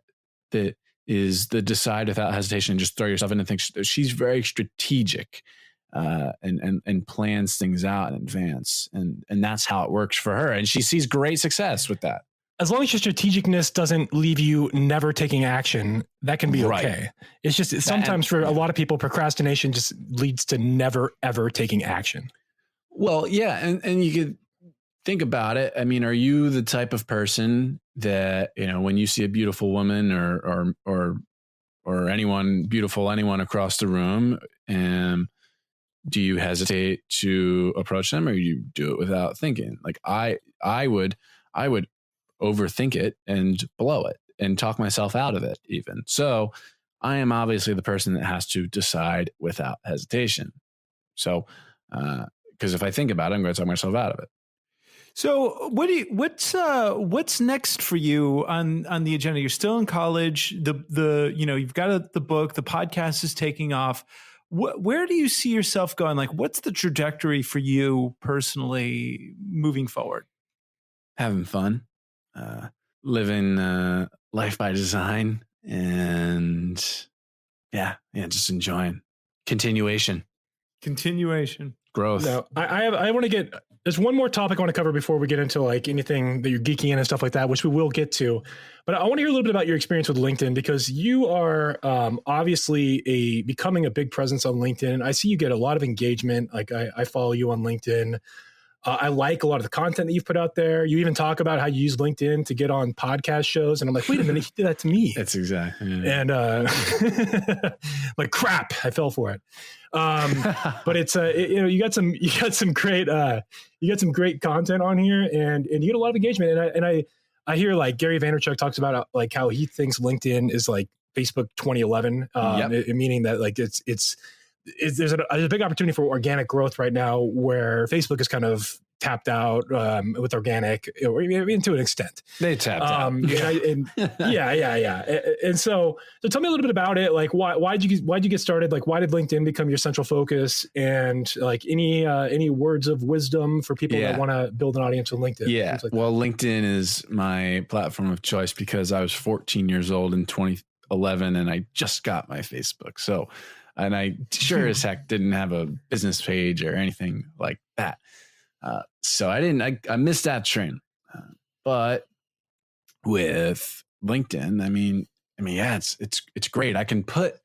S7: is the decide without hesitation and just throw yourself into things. She's very strategic and plans things out in advance. And that's how it works for her. And she sees great success with that.
S3: As long as your strategicness doesn't leave you never taking action, that can be okay. Right. It's just sometimes for a lot of people, procrastination just leads to never, ever taking action.
S7: Well, yeah. And you could think about it. I mean, are you the type of person that, when you see a beautiful woman or anyone across the room, do you hesitate to approach them or you do it without thinking? Like I would overthink it and blow it and talk myself out of it even. So I am obviously the person that has to decide without hesitation. So, because if I think about it, I'm going to talk myself out of it.
S2: So what's next for you on the agenda? You're still in college. You've got the book, the podcast is taking off. Where do you see yourself going? Like, what's the trajectory for you personally moving forward?
S7: Having fun. Living life by design, and just enjoying continuation, growth.
S3: No, I want to get. There's one more topic I want to cover before we get into like anything that you're geeking in and stuff like that, which we will get to. But I want to hear a little bit about your experience with LinkedIn because you are obviously becoming a big presence on LinkedIn. I see you get a lot of engagement. Like I follow you on LinkedIn. I like a lot of the content that you've put out there. You even talk about how you use LinkedIn to get on podcast shows. And I'm like, wait a minute, he did that to me.
S7: That's exactly. Yeah.
S3: And like crap, I fell for it. But it's you got some great content on here and you get a lot of engagement. And I hear like Gary Vaynerchuk talks about like how he thinks LinkedIn is like Facebook 2011, meaning that like there's a big opportunity for organic growth right now where Facebook is kind of tapped out with organic, or even to an extent.
S7: They tapped out.
S3: And so tell me a little bit about it. Like why'd you get started? Like why did LinkedIn become your central focus? And like any words of wisdom for people that want to build an audience with LinkedIn?
S7: Yeah. Well, LinkedIn is my platform of choice because I was 14 years old in 2011 and I just got my Facebook. So And I sure as heck didn't have a business page or anything like that. So I missed that train. But with LinkedIn, I mean, yeah, it's great. I can put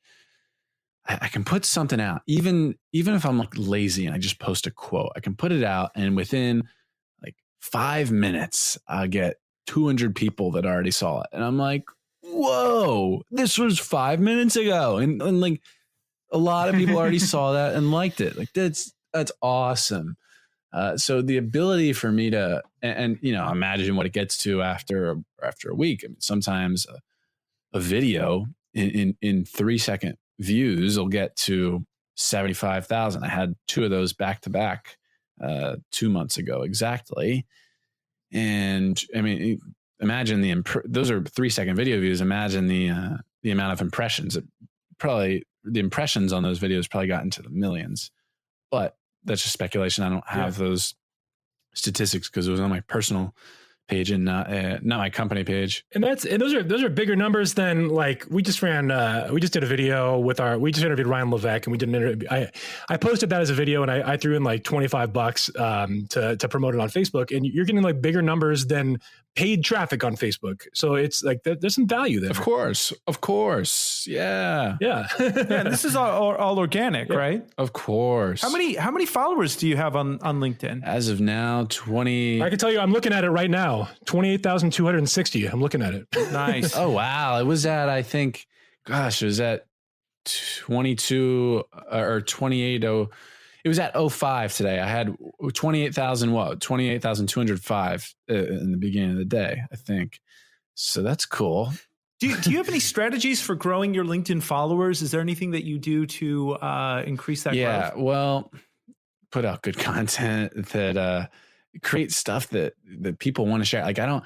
S7: something out, even if I'm like lazy and I just post a quote, I can put it out, and within like 5 minutes, I'll get 200 people that already saw it. And I'm like, whoa, this was 5 minutes ago. And like a lot of people already saw that and liked it. Like that's awesome. So the ability for me to, and imagine what it gets to after a week. I mean, sometimes a video in 3-second views will get to 75,000. I had 2 of those back to back 2 months ago exactly. And I mean, imagine those are 3-second video views. Imagine the amount of impressions. The impressions on those videos probably got into the millions, but that's just speculation. I don't have those statistics because it was on my personal page and not my company page.
S3: And those are bigger numbers than like we just did a video we just interviewed Ryan Levesque, and we did an interview. I posted that as a video, and I threw in like $25 to promote it on Facebook, and you're getting like bigger numbers than paid traffic on Facebook. So it's like there's some value there.
S7: Of course. Yeah.
S2: Yeah. This is all organic, right?
S7: Of course.
S2: How many followers do you have on LinkedIn?
S7: As of now, 20.
S3: I can tell you, I'm looking at it right now. 28,260. I'm looking at it.
S2: Nice.
S7: Oh, wow. It was at, I think, it was at 22 or 28. It was at 05 today. I had 28,205 in the beginning of the day, I think. So that's cool.
S2: Do you have any strategies for growing your LinkedIn followers? Is there anything that you do to increase that growth?
S7: Yeah, well, put out good content that create stuff that people want to share. Like I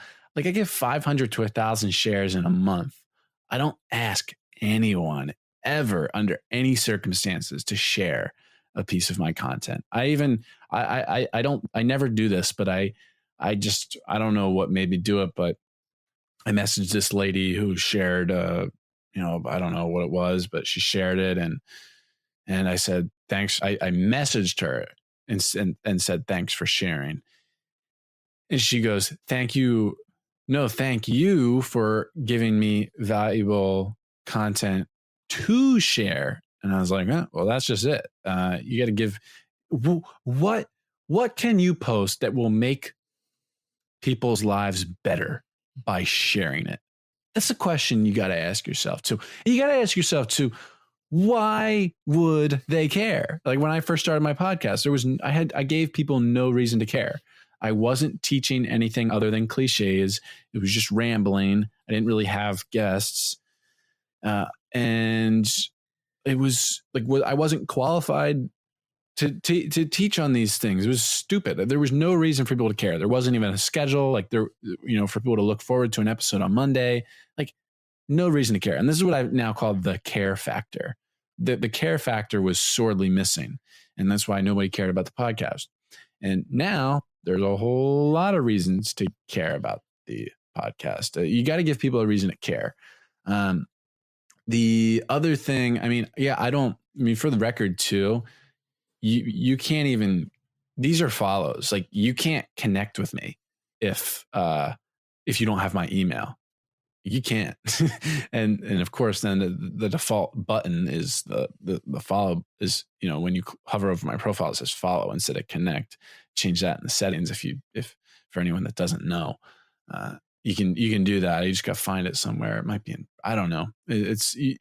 S7: get 500 to 1,000 shares in a month. I don't ask anyone ever under any circumstances to share a piece of my content. I never do this, but I don't know what made me do it, but I messaged this lady who shared, I don't know what it was, but she shared it. And I said, thanks. I messaged her and said, thanks for sharing. And she goes, thank you. No, thank you for giving me valuable content to share. And I was like, well, that's just it. You got to give what can you post that will make people's lives better by sharing it? That's a question you got to ask yourself too. And you got to ask yourself too, why would they care? Like when I first started my podcast, I gave people no reason to care. I wasn't teaching anything other than cliches. It was just rambling. I didn't really have guests. And it was like, I wasn't qualified to teach on these things. It was stupid. There was no reason for people to care. There wasn't even a schedule for people to look forward to an episode on Monday, like no reason to care. And this is what I've now called the care factor. The care factor was sorely missing. And that's why nobody cared about the podcast. And now there's a whole lot of reasons to care about the podcast. You got to give people a reason to care. The other thing, for the record too, you can't even, these are follows. Like you can't connect with me if you don't have my email. You can't. and of course then the default button is the follow is, when you hover over my profile, it says follow instead of connect. Change that in the settings if for anyone that doesn't know. You can do that. You just got to find it somewhere. It might be I don't know. You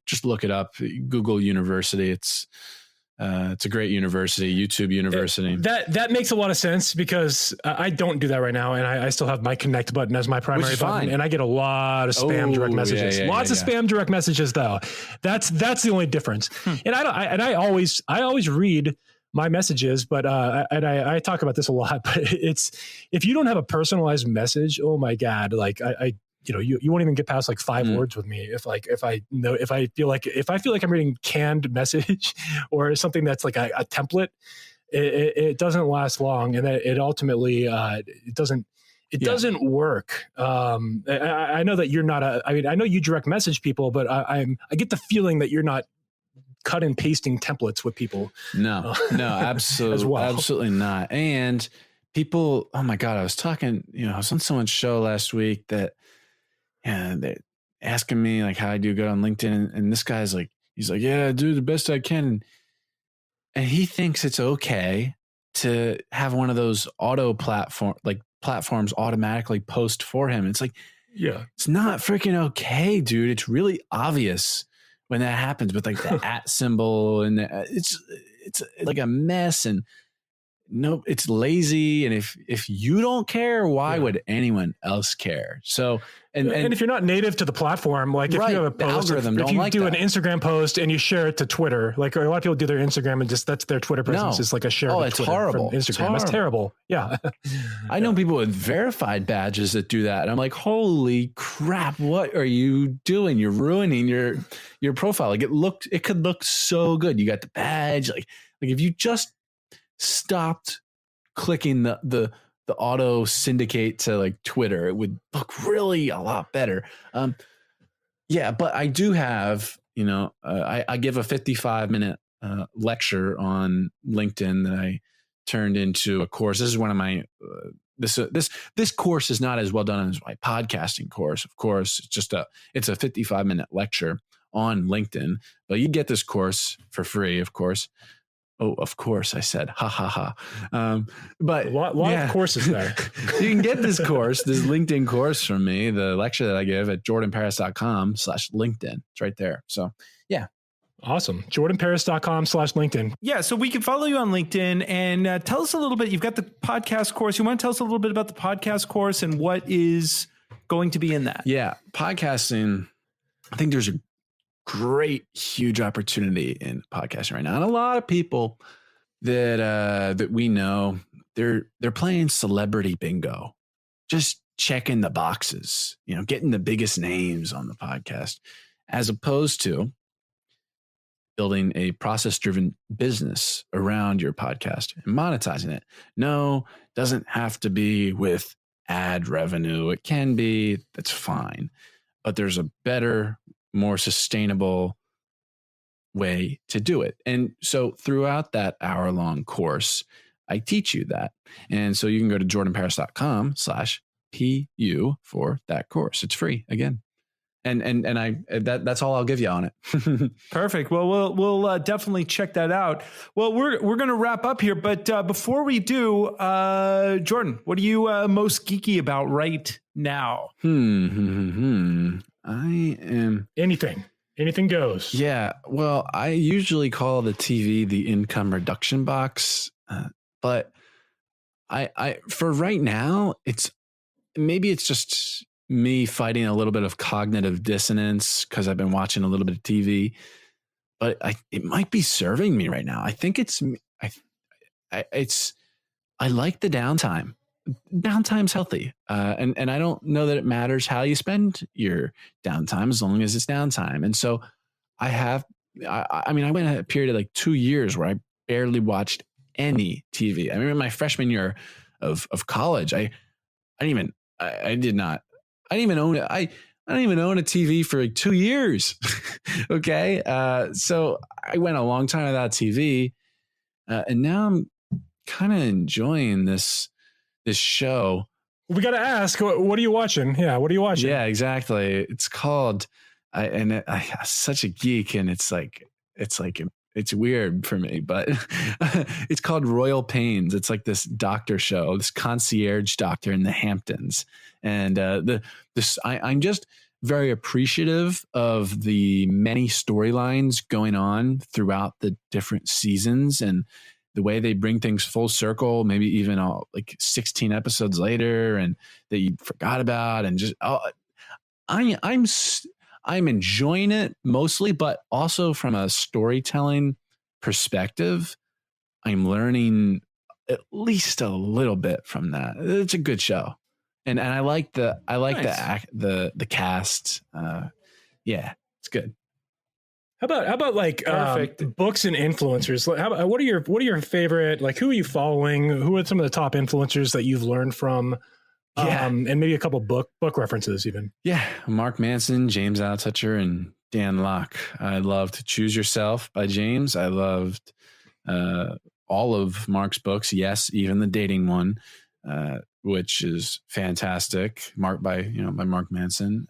S7: just look it up. Google University. It's a great university, YouTube University.
S3: That makes a lot of sense because I don't do that right now, and I still have my connect button as my primary button, and I get a lot of spam direct messages. Lots of spam direct messages, though. That's the only difference. And I always read my messages, but I talk about this a lot. But it's if you don't have a personalized message, oh my God, like you won't even get past like 5 words with me. If I feel like I'm reading canned message or something that's like a template, it doesn't last long, and it ultimately it doesn't work. I know that you're not I know you direct message people, but I get the feeling that you're not cut and pasting templates with people.
S7: No, absolutely not. And people, oh my God, I was on someone's show last week that, they're asking me like how I do good on LinkedIn. And this guy's like, he's like, yeah, I do the best I can. And he thinks it's okay to have one of those platforms automatically post for him. It's like, yeah, it's not freaking okay, dude. It's really obvious when that happens with like the @ symbol, and it's like a mess. And no, it's lazy. And if you don't care, why would anyone else care? So, and
S3: if you're not native to the platform, like if you have a post, if you do an Instagram post and you share it to Twitter, like a lot of people do their Instagram and just that's their Twitter presence. It's like a share. Oh,
S7: it's horrible.
S3: Instagram. That's terrible. Yeah.
S7: I know people with verified badges that do that. And I'm like, holy crap, what are you doing? You're ruining your profile. Like it could look so good. You got the badge. Like if you just stopped clicking the auto syndicate to like Twitter, it would look really a lot better. But I do have, I give a 55-minute lecture on LinkedIn that I turned into a course. This is one of my this course is not as well done as my podcasting course. Of course, it's a 55-minute lecture on LinkedIn, but you get this course for free, of course. Oh, of course, I said, ha, ha, ha. But
S3: a lot of courses there.
S7: You can get this course, this LinkedIn course from me, the lecture that I give at jordanparis.com/LinkedIn. It's right there. So, yeah.
S3: Awesome. jordanparis.com/LinkedIn.
S2: Yeah. So we can follow you on LinkedIn and tell us a little bit. You've got the podcast course. You want to tell us a little bit about the podcast course and what is going to be in that?
S7: Yeah. Podcasting, I think there's a great, huge opportunity in podcasting right now. And a lot of people that we know, they're playing celebrity bingo, just checking the boxes, getting the biggest names on the podcast, as opposed to building a process-driven business around your podcast and monetizing it. No, doesn't have to be with ad revenue. It can be, that's fine. But there's a better, more sustainable way to do it. And so throughout that hour-long course, I teach you that. And so you can go to jordanparis.com/PU for that course. It's free again. And that's all I'll give you on it.
S2: Perfect. Well, we'll definitely check that out. Well, we're going to wrap up here, but before we do, Jordan, what are you most geeky about right now?
S7: I am
S3: anything goes.
S7: Yeah. Well, I usually call the TV the income reduction box, but I for right now, it's just me fighting a little bit of cognitive dissonance because I've been watching a little bit of TV, but it might be serving me right now. I think I like the downtime. Downtime's healthy. And I don't know that it matters how you spend your downtime as long as it's downtime. And so I went a period of like 2 years where I barely watched any TV. I remember my freshman year of college, I didn't even own a TV for like 2 years. Okay. So I went a long time without TV. And now I'm kind of enjoying this show.
S3: We got to ask, what are you watching? Yeah. What are you watching?
S7: Yeah, exactly. It's called, I'm such a geek, and it's weird for me, but it's called Royal Pains. It's like this doctor show, this concierge doctor in the Hamptons. And I'm just very appreciative of the many storylines going on throughout the different seasons and the way they bring things full circle, maybe even like 16 episodes later, and that you forgot about, and just I'm enjoying it mostly, but also from a storytelling perspective, I'm learning at least a little bit from that. It's a good show, and I like the the cast. Yeah, it's good.
S3: How about like books and influencers? What are your favorite? Like, who are you following? Who are some of the top influencers that you've learned from? And maybe a couple book references even.
S7: Yeah, Mark Manson, James Altucher, and Dan Locke. I loved Choose Yourself by James. I loved all of Mark's books. Yes, even the dating one, which is fantastic. By Mark Manson.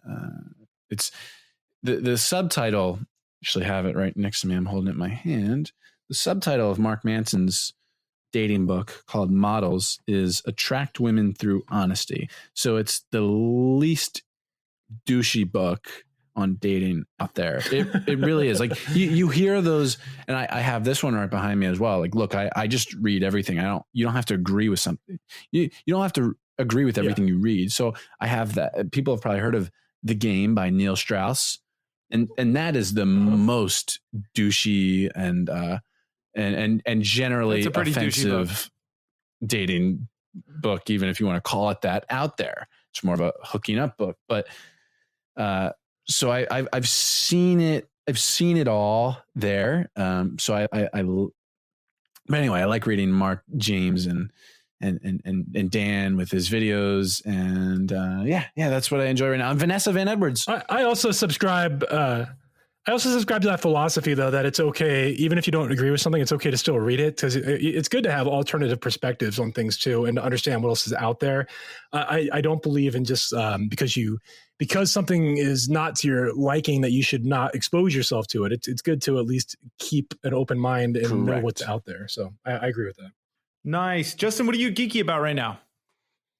S7: It's the subtitle. Actually, have it right next to me. I'm holding it in my hand. The subtitle of Mark Manson's dating book called Models is Attract Women Through Honesty. So it's the least douchey book on dating out there. It really is. Like you hear those, and I have this one right behind me as well. Like, look, I just read everything. You don't have to agree with something. You don't have to agree with everything you read. So I have that. People have probably heard of The Game by Neil Strauss. And that is the most douchey and generally offensive dating book, even if you want to call it that, out there. It's more of a hooking up book. But so I've seen it. I've seen it all there. So but anyway, I like reading Mark, James, and Dan with his videos, and that's what I enjoy right now. And Vanessa Van Edwards.
S3: I also subscribe. I also subscribe to that philosophy, though, that it's okay, even if you don't agree with something, it's okay to still read it, because it's good to have alternative perspectives on things too, and to understand what else is out there. I don't believe in just because something is not to your liking that you should not expose yourself to it. It's good to at least keep an open mind and know what's out there. So I agree with that.
S2: Nice. Justin, what are you geeky about right now?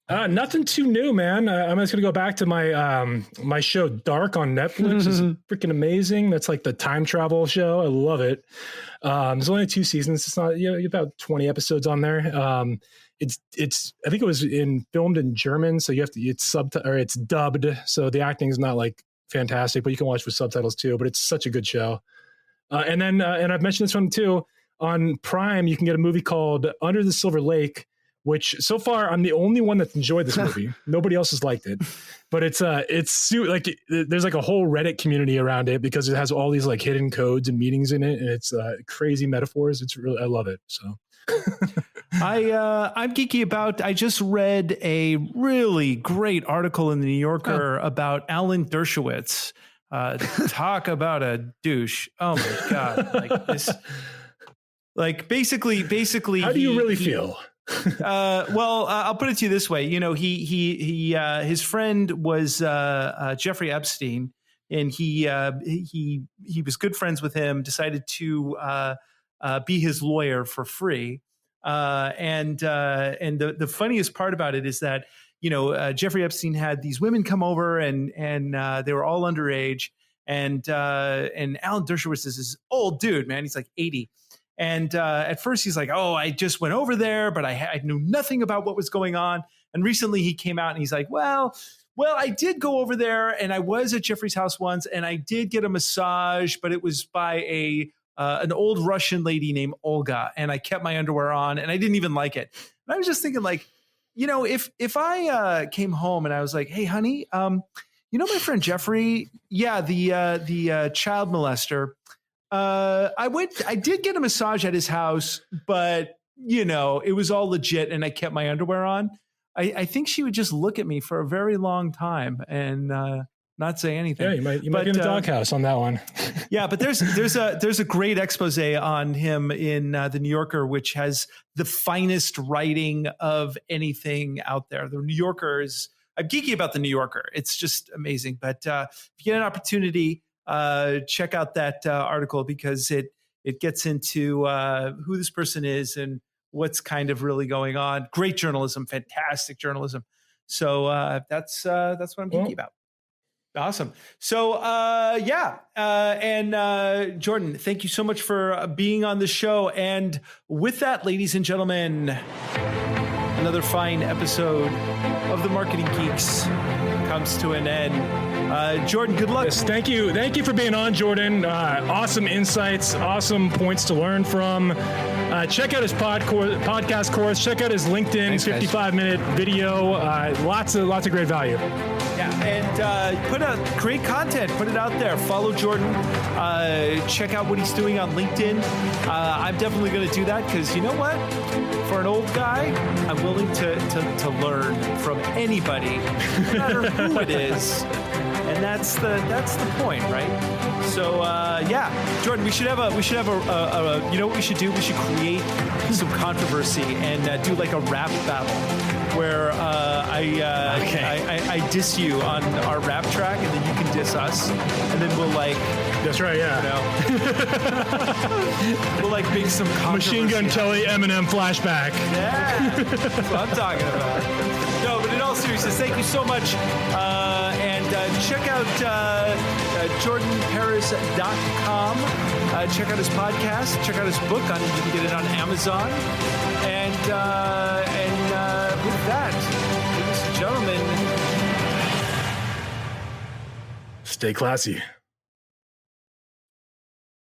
S3: Nothing too new, man. I'm just going to go back to my my show Dark on Netflix. It's freaking amazing. That's like the time travel show. I love it. There's only 2 seasons. It's not, about 20 episodes on there. It's I think it was filmed in German, so it's dubbed. So the acting is not like fantastic, but you can watch with subtitles too. But it's such a good show. And I've mentioned this one too. On Prime, you can get a movie called Under the Silver Lake, which so far I'm the only one that's enjoyed this movie. Nobody else has liked it, but it's like there's like a whole Reddit community around it because it has all these like hidden codes and meanings in it, and it's crazy metaphors. It's really, I love it. So
S2: I'm geeky about. I just read a really great article in the New Yorker about Alan Dershowitz. Talk about a douche. Oh my god! Like this. Like basically. How do
S3: you really feel?
S2: Well, I'll put it to you this way. His friend was Jeffrey Epstein, and he was good friends with him. Decided to be his lawyer for free. And the funniest part about it is that Jeffrey Epstein had these women come over, and they were all underage. And Alan Dershowitz is this old dude, man. He's like 80. And at first he's like, oh, I just went over there, but I knew nothing about what was going on. And recently he came out and he's like, well, I did go over there, and I was at Jeffrey's house once, and I did get a massage, but it was by an old Russian lady named Olga, and I kept my underwear on, and I didn't even like it. And I was just thinking, like, if I came home and I was like, hey, honey, my friend Jeffrey, the child molester. I did get a massage at his house, but it was all legit, and I kept my underwear on. I think she would just look at me for a very long time and not say anything.
S3: Yeah, you might be in the doghouse on that one.
S2: Yeah, but there's a great expose on him in the New Yorker, which has the finest writing of anything out there. The New Yorker I'm geeky about the New Yorker. It's just amazing. But if you get an opportunity, check out that article, because it gets into who this person is and what's kind of really going on. Great journalism, fantastic journalism. So that's what I'm geeky about. Awesome. So Jordan, thank you so much for being on the show. And with that, ladies and gentlemen, another fine episode of the Marketing Geeks comes to an end. Jordan, good luck.
S3: Yes, thank you for being on, Jordan. Awesome insights, awesome points to learn from. Check out his podcast course. Check out his LinkedIn 55-minute video. Lots of great value.
S2: Yeah, and put out great content. Put it out there. Follow Jordan. Check out what he's doing on LinkedIn. I'm definitely going to do that, because you know what? For an old guy, I'm willing to learn from anybody, no matter who it is. and that's the point, right? So yeah, Jordan, we should have a you know what we should do? We should create some controversy and do like a rap battle where I diss you on our rap track, and then you can diss us, and then we'll like.
S3: That's right, yeah.
S2: You know, we'll like make some controversy.
S3: Machine Gun Kelly Eminem flashback.
S2: Yeah, that's what I'm talking about. No, but in all seriousness, thank you so much. And check out JordanParis.com. Check out his podcast. Check out his book. You can get it on Amazon. And with that, ladies and gentlemen,
S3: stay classy.